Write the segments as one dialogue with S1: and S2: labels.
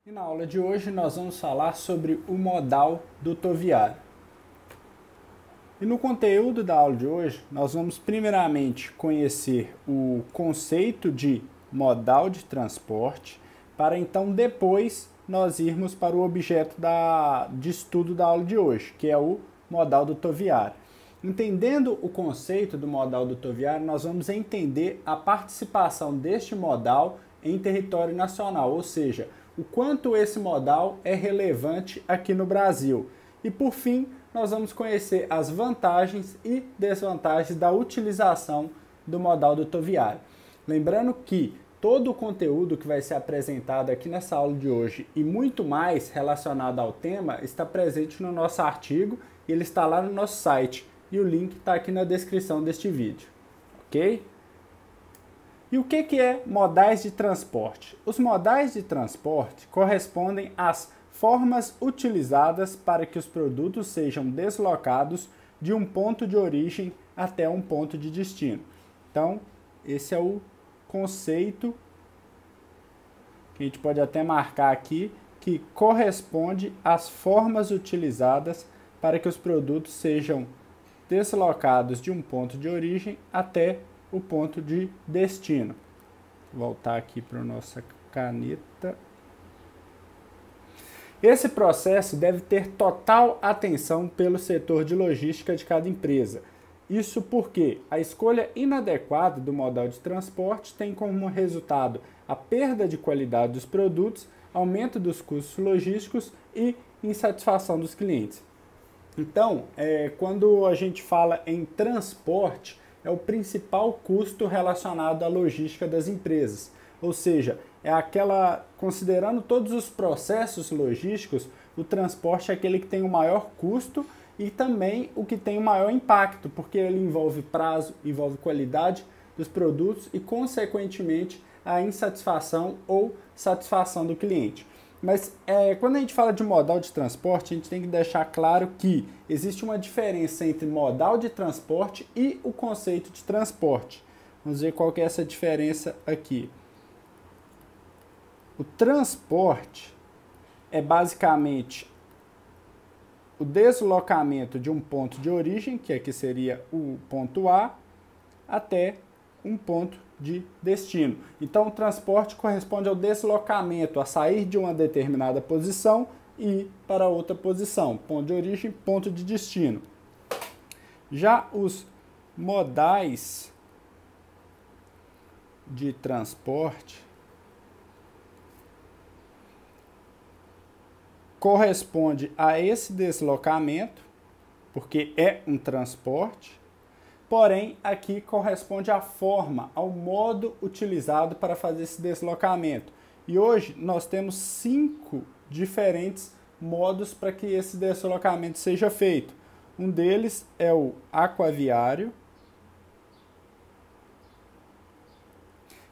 S1: E na aula de hoje nós vamos falar sobre o modal dutoviário. E no conteúdo da aula de hoje nós vamos primeiramente conhecer o conceito de modal de transporte, para então depois nós irmos para o objeto de estudo da aula de hoje, que é o modal dutoviário. Entendendo o conceito do modal dutoviário, nós vamos entender a participação deste modal em território nacional, ou seja, o quanto esse modal é relevante aqui no Brasil. E por fim, nós vamos conhecer as vantagens e desvantagens da utilização do modal dutoviário. Lembrando que todo o conteúdo que vai ser apresentado aqui nessa aula de hoje e muito mais relacionado ao tema está presente no nosso artigo e ele está lá no nosso site e o link está aqui na descrição deste vídeo, ok? E o que é modais de transporte? Os modais de transporte correspondem às formas utilizadas para que os produtos sejam deslocados de um ponto de origem até um ponto de destino. Então, esse é o conceito que a gente pode até marcar aqui, que corresponde às formas utilizadas para que os produtos sejam deslocados de um ponto de origem até o ponto de destino. Vou voltar aqui para a nossa caneta. Esse processo deve ter total atenção pelo setor de logística de cada empresa. Isso porque a escolha inadequada do modal de transporte tem como resultado a perda de qualidade dos produtos, aumento dos custos logísticos e insatisfação dos clientes. Então, quando a gente fala em transporte, é o principal custo relacionado à logística das empresas. Ou seja, considerando todos os processos logísticos, o transporte é aquele que tem o maior custo e também o que tem o maior impacto, porque ele envolve prazo, envolve qualidade dos produtos e, consequentemente, a insatisfação ou satisfação do cliente. Mas quando a gente fala de modal de transporte, a gente tem que deixar claro que existe uma diferença entre modal de transporte e o conceito de transporte. Vamos ver qual que é essa diferença aqui. O transporte é basicamente o deslocamento de um ponto de origem, que aqui seria o ponto A, até um ponto de destino. Então, o transporte corresponde ao deslocamento, a sair de uma determinada posição e ir para outra posição, ponto de origem, ponto de destino. Já os modais de transporte corresponde a esse deslocamento, porque é um transporte, porém aqui corresponde à forma, ao modo utilizado para fazer esse deslocamento. E hoje nós temos 5 diferentes modos para que esse deslocamento seja feito. Um deles é o aquaviário,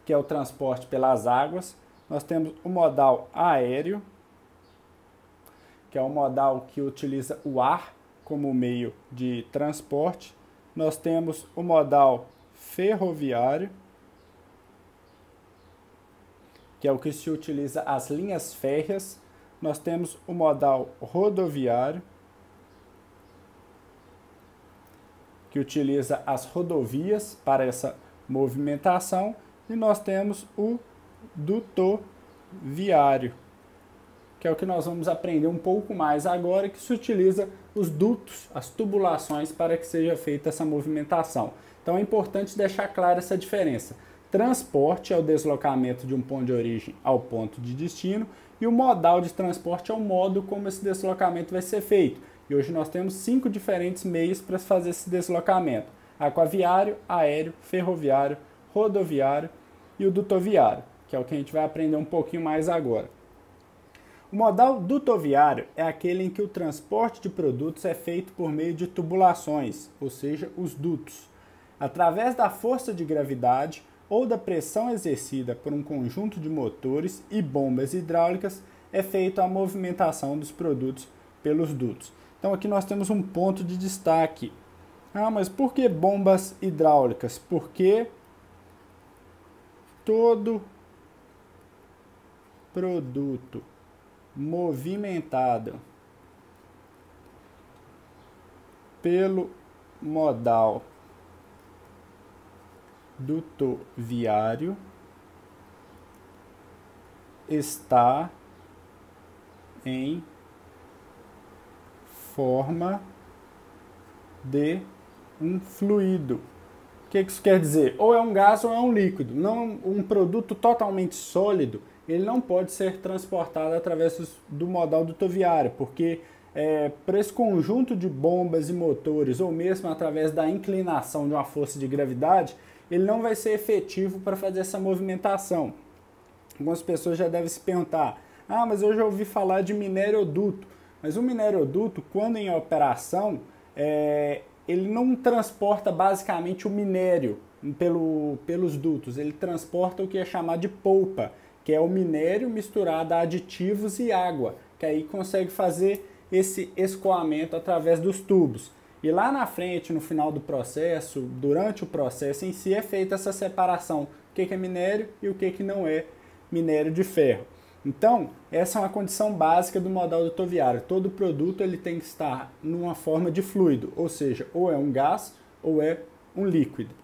S1: que é o transporte pelas águas. Nós temos o modal aéreo, que é o modal que utiliza o ar como meio de transporte. Nós temos o modal ferroviário, que é o que se utiliza as linhas férreas. Nós temos o modal rodoviário, que utiliza as rodovias para essa movimentação. E nós temos o dutoviário, que é o que nós vamos aprender um pouco mais agora, que se utiliza os dutos, as tubulações, para que seja feita essa movimentação. Então é importante deixar clara essa diferença. Transporte é o deslocamento de um ponto de origem ao ponto de destino, e o modal de transporte é o modo como esse deslocamento vai ser feito. E hoje nós temos 5 diferentes meios para fazer esse deslocamento: aquaviário, aéreo, ferroviário, rodoviário e o dutoviário, que é o que a gente vai aprender um pouquinho mais agora. O modal dutoviário é aquele em que o transporte de produtos é feito por meio de tubulações, ou seja, os dutos. Através da força de gravidade ou da pressão exercida por um conjunto de motores e bombas hidráulicas, é feita a movimentação dos produtos pelos dutos. Então aqui nós temos um ponto de destaque. Mas por que bombas hidráulicas? Porque todo produto movimentado pelo modal dutoviário está em forma de um fluido. O que isso quer dizer? Ou é um gás ou é um líquido. Não, um produto totalmente sólido, ele não pode ser transportado através do modal dutoviário, porque para esse conjunto de bombas e motores, ou mesmo através da inclinação de uma força de gravidade, ele não vai ser efetivo para fazer essa movimentação. Algumas pessoas já devem se perguntar, mas eu já ouvi falar de minério-duto. Mas o minério-duto, quando em operação, ele não transporta basicamente o minério pelos dutos, ele transporta o que é chamado de polpa, que é o minério misturado a aditivos e água, que aí consegue fazer esse escoamento através dos tubos. E lá na frente, no final do processo, durante o processo em si, é feita essa separação, o que é minério e o que não é minério de ferro. Então, essa é uma condição básica do modal dutoviário. Todo produto ele tem que estar numa forma de fluido, ou seja, ou é um gás ou é um líquido.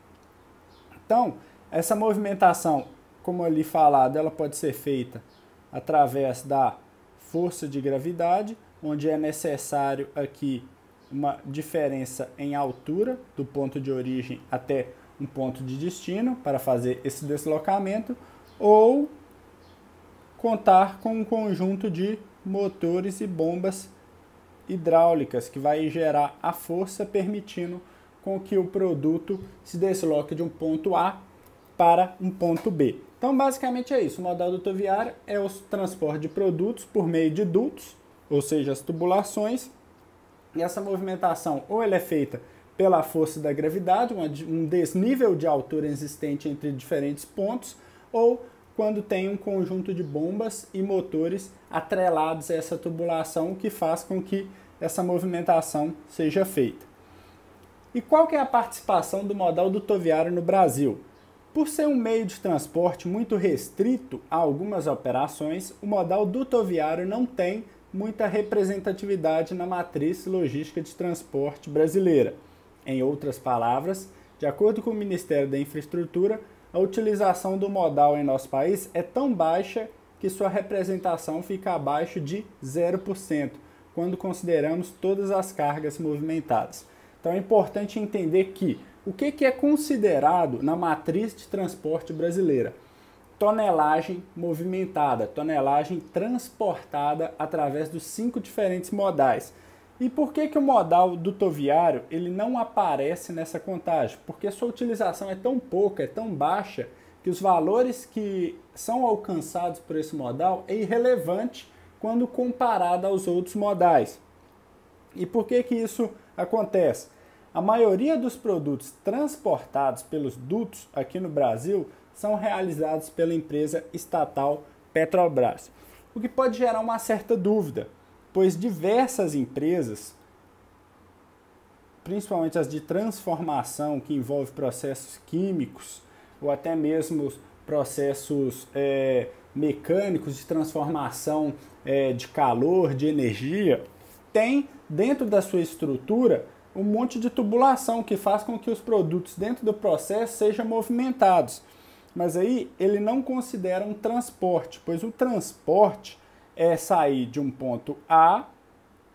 S1: Então, essa movimentação, como ali falado, ela pode ser feita através da força de gravidade, onde é necessário aqui uma diferença em altura do ponto de origem até um ponto de destino para fazer esse deslocamento, ou contar com um conjunto de motores e bombas hidráulicas que vai gerar a força permitindo com que o produto se desloque de um ponto A para um ponto B. Então, basicamente é isso. O modal dutoviário é o transporte de produtos por meio de dutos, ou seja, as tubulações. E essa movimentação ou ela é feita pela força da gravidade, um desnível de altura existente entre diferentes pontos, ou quando tem um conjunto de bombas e motores atrelados a essa tubulação, que faz com que essa movimentação seja feita. E qual que é a participação do modal dutoviário no Brasil? Por ser um meio de transporte muito restrito a algumas operações, o modal dutoviário não tem muita representatividade na matriz logística de transporte brasileira. Em outras palavras, de acordo com o Ministério da Infraestrutura, a utilização do modal em nosso país é tão baixa que sua representação fica abaixo de 0%, quando consideramos todas as cargas movimentadas. Então é importante entender que o que é considerado na matriz de transporte brasileira? Tonelagem movimentada, tonelagem transportada através dos 5 diferentes modais. E por que o modal dutoviário ele não aparece nessa contagem? Porque sua utilização é tão pouca, é tão baixa, que os valores que são alcançados por esse modal é irrelevante quando comparado aos outros modais. E por que isso acontece? A maioria dos produtos transportados pelos dutos aqui no Brasil são realizados pela empresa estatal Petrobras, o que pode gerar uma certa dúvida, pois diversas empresas, principalmente as de transformação, que envolvem processos químicos ou até mesmo processos mecânicos de transformação de calor, de energia, tem dentro da sua estrutura um monte de tubulação que faz com que os produtos dentro do processo sejam movimentados. Mas aí ele não considera um transporte, pois o transporte é sair de um ponto A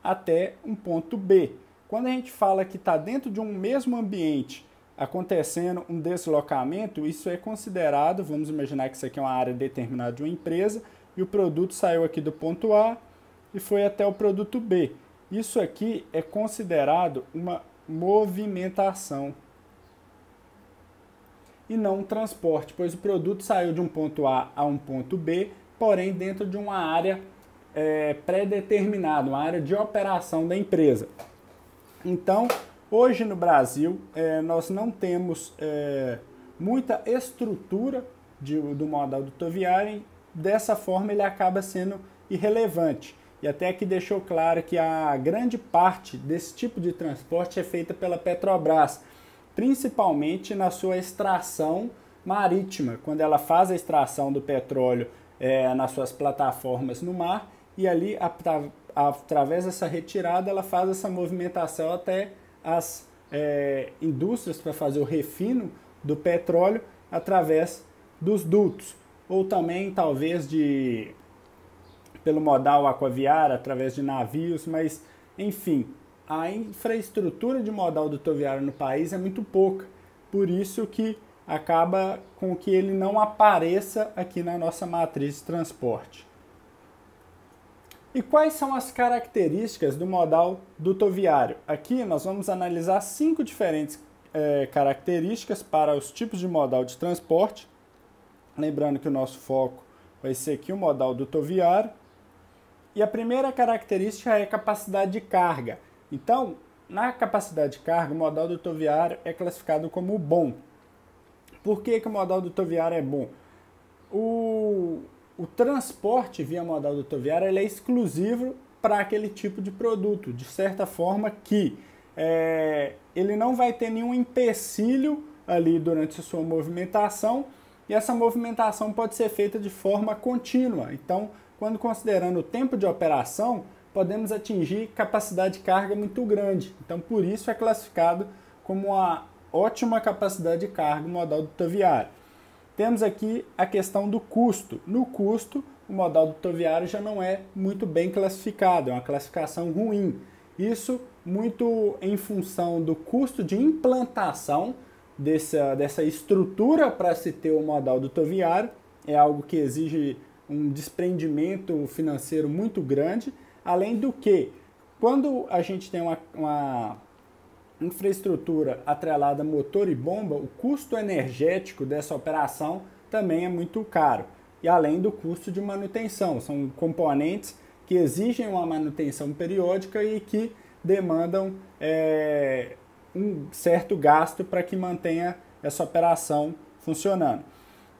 S1: até um ponto B. Quando a gente fala que está dentro de um mesmo ambiente acontecendo um deslocamento, isso é considerado, vamos imaginar que isso aqui é uma área determinada de uma empresa, e o produto saiu aqui do ponto A e foi até o produto B. Isso aqui é considerado uma movimentação e não um transporte, pois o produto saiu de um ponto A a um ponto B, porém dentro de uma área pré-determinada, uma área de operação da empresa. Então, hoje no Brasil, nós não temos muita estrutura do modal dutoviário, dessa forma ele acaba sendo irrelevante. E até aqui deixou claro que a grande parte desse tipo de transporte é feita pela Petrobras, principalmente na sua extração marítima, quando ela faz a extração do petróleo nas suas plataformas no mar, e ali, através dessa retirada, ela faz essa movimentação até as indústrias para fazer o refino do petróleo através dos dutos, ou também talvez pelo modal aquaviário, através de navios, mas enfim, a infraestrutura de modal dutoviário no país é muito pouca, por isso que acaba com que ele não apareça aqui na nossa matriz de transporte. E quais são as características do modal dutoviário? Aqui nós vamos analisar 5 diferentes características para os tipos de modal de transporte. Lembrando que o nosso foco vai ser aqui o modal dutoviário. E a primeira característica é a capacidade de carga. Então, na capacidade de carga, o modal dutoviário é classificado como bom. Por que o modal dutoviário é bom? O transporte via modal dutoviário ele é exclusivo para aquele tipo de produto, de certa forma que ele não vai ter nenhum empecilho ali durante a sua movimentação, e essa movimentação pode ser feita de forma contínua. Então, quando considerando o tempo de operação, podemos atingir capacidade de carga muito grande. Então, por isso é classificado como uma ótima capacidade de carga o modal dutoviário. Temos aqui a questão do custo. No custo, o modal dutoviário já não é muito bem classificado, é uma classificação ruim. Isso muito em função do custo de implantação dessa estrutura para se ter o modal dutoviário. É algo que exige um desprendimento financeiro muito grande, além do que, quando a gente tem uma infraestrutura atrelada a motor e bomba, o custo energético dessa operação também é muito caro. E além do custo de manutenção, são componentes que exigem uma manutenção periódica e que demandam um certo gasto para que mantenha essa operação funcionando.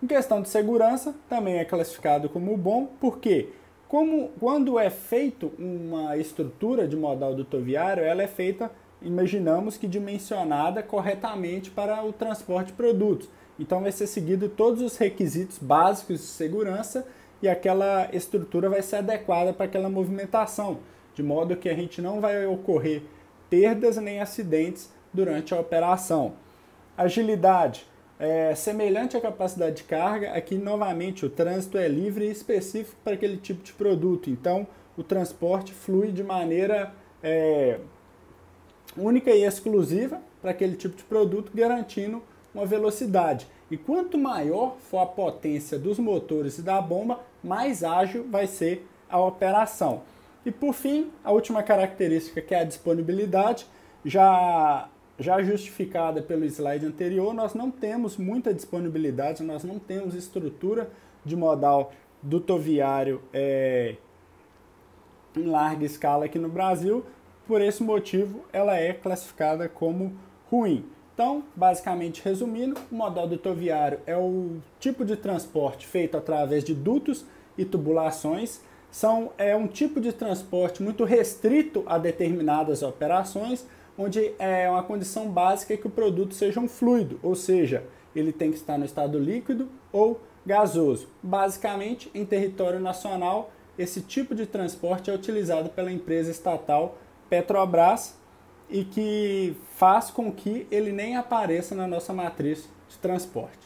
S1: Em questão de segurança, também é classificado como bom, porque quando é feito uma estrutura de modal dutoviário, ela é feita, imaginamos que dimensionada corretamente para o transporte de produtos. Então vai ser seguido todos os requisitos básicos de segurança e aquela estrutura vai ser adequada para aquela movimentação, de modo que a gente não vai ocorrer perdas nem acidentes durante a operação. Agilidade. Semelhante à capacidade de carga, aqui novamente o trânsito é livre e específico para aquele tipo de produto. Então o transporte flui de maneira única e exclusiva para aquele tipo de produto, garantindo uma velocidade. E quanto maior for a potência dos motores e da bomba, mais ágil vai ser a operação. E por fim, a última característica, que é a disponibilidade, já justificada pelo slide anterior, nós não temos muita disponibilidade, nós não temos estrutura de modal dutoviário em larga escala aqui no Brasil. Por esse motivo, ela é classificada como ruim. Então, basicamente resumindo, o modal dutoviário é o tipo de transporte feito através de dutos e tubulações. É um tipo de transporte muito restrito a determinadas operações, onde é uma condição básica que o produto seja um fluido, ou seja, ele tem que estar no estado líquido ou gasoso. Basicamente, em território nacional, esse tipo de transporte é utilizado pela empresa estatal Petrobras e que faz com que ele nem apareça na nossa matriz de transporte.